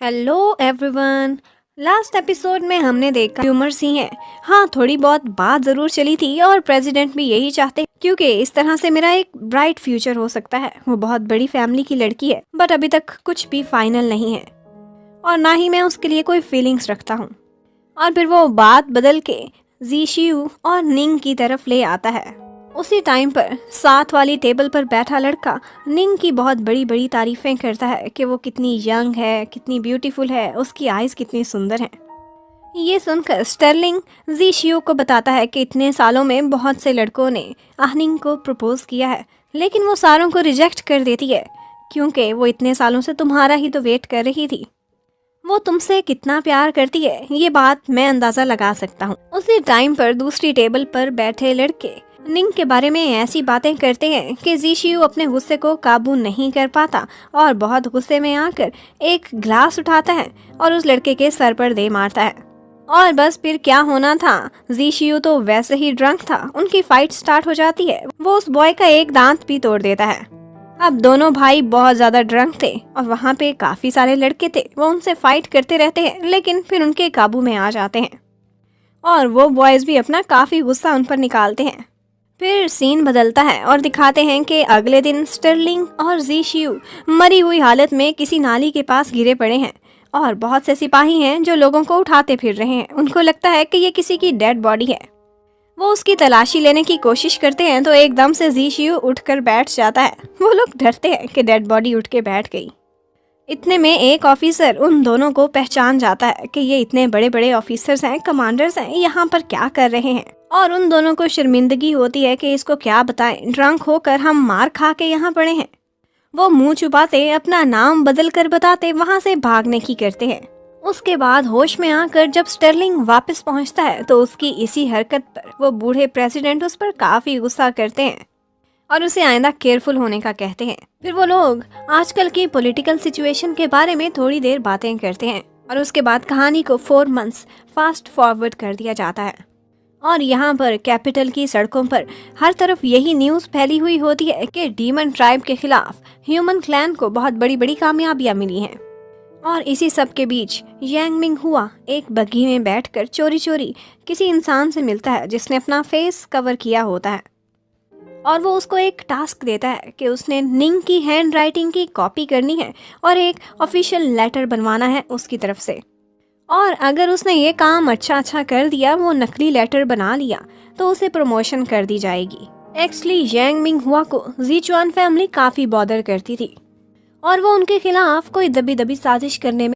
Hello everyone. Last episode में हमने देखा ह्यूमर्स ही हैं। हाँ, थोड़ी बहुत बात ज़रूर चली थी और प्रेसिडेंट भी यही चाहते क्योंकि इस तरह से मेरा एक ब्राइट फ्यूचर हो सकता है। वो बहुत बड़ी फैमिली की लड़की है बट अभी तक कुछ भी फाइनल नहीं है और ना ही मैं उसके लिए कोई फीलिंग्स रखता हूँ। और फिर वो बात बदल के जीशियू और निंग की तरफ ले आता है। उसी टाइम पर साथ वाली टेबल पर बैठा लड़का निंग की बहुत बड़ी बड़ी तारीफें करता है कि वो कितनी यंग है, कितनी ब्यूटीफुल है, उसकी आईज कितनी सुंदर हैं। ये सुनकर स्टर्लिंग जीशियो को बताता है कि इतने सालों में बहुत से लड़कों ने आहनिंग को प्रपोज किया है लेकिन वो सारों को रिजेक्ट कर देती है क्योंकि वो इतने सालों से तुम्हारा ही तो वेट कर रही थी। वो तुमसे कितना प्यार करती है ये बात मैं अंदाजा लगा सकता हूँ। उसी टाइम पर दूसरी टेबल पर बैठे लड़के निंग के बारे में ऐसी बातें करते हैं कि जीशियू अपने गुस्से को काबू नहीं कर पाता और बहुत गुस्से में आकर एक ग्लास उठाता है और उस लड़के के सर पर दे मारता है। और बस फिर क्या होना था, जीशियू तो वैसे ही ड्रंक था। उनकी फाइट स्टार्ट हो जाती है। वो उस बॉय का एक दांत भी तोड़ देता है। अब दोनों भाई बहुत ज्यादा ड्रंक थे और वहाँ पे काफी सारे लड़के थे। वो उनसे फाइट करते रहते हैं लेकिन फिर उनके काबू में आ जाते हैं और वो बॉयज भी अपना काफी गुस्सा उन पर निकालते हैं। फिर सीन बदलता है और दिखाते हैं कि अगले दिन स्टर्लिंग और जीशियू मरी हुई हालत में किसी नाली के पास गिरे पड़े हैं और बहुत से सिपाही हैं जो लोगों को उठाते फिर रहे हैं। उनको लगता है कि ये किसी की डेड बॉडी है। वो उसकी तलाशी लेने की कोशिश करते हैं तो एकदम से जीशियू उठकर बैठ जाता है। वो लोग डरते हैं कि डेड बॉडी उठ के बैठ गई। इतने में एक ऑफिसर उन दोनों को पहचान जाता है कि ये इतने बड़े बड़े ऑफिसर्स हैं, कमांडर्स हैं, यहाँ पर क्या कर रहे हैं। और उन दोनों को शर्मिंदगी होती है कि इसको क्या बताएं, ड्रंक होकर हम मार खा के यहाँ पड़े हैं। वो मुंह छुपाते अपना नाम बदल कर बताते वहाँ से भागने की करते हैं। उसके बाद होश में आकर जब स्टर्लिंग वापस पहुँचता है तो उसकी इसी हरकत पर वो बूढ़े प्रेसिडेंट उस पर काफी गुस्सा करते हैं और उसे आइंदा केयरफुल होने का कहते हैं। फिर वो लोग आजकल की पॉलिटिकल सिचुएशन के बारे में थोड़ी देर बातें करते हैं और उसके बाद कहानी को 4 मंथ्स फास्ट फॉरवर्ड कर दिया जाता है। और यहाँ पर कैपिटल की सड़कों पर हर तरफ यही न्यूज़ फैली हुई होती है कि डीमन ट्राइब के खिलाफ ह्यूमन क्लैन को बहुत बड़ी बड़ी कामयाबियां मिली हैं। और इसी सब के बीच यांग मिंग हुआ एक बग्घी में बैठकर चोरी चोरी किसी इंसान से मिलता है जिसने अपना फेस कवर किया होता है और वो उसको एक टास्क देता है कि उसने निंग की हैंड राइटिंग की कॉपी करनी है और एक ऑफिशियल लेटर बनवाना है उसकी तरफ से। और अगर उसने ये काम अच्छा कर दिया, वो नकली लेटर बना लिया, तो उसे प्रमोशन कर दी जाएगी। एक्चुअली यांग मिंग हुआ को जीचुआन फैमिली काफ़ी बॉदर करती थी और वो उनके खिलाफ कोई दबी दबी साजिश करने में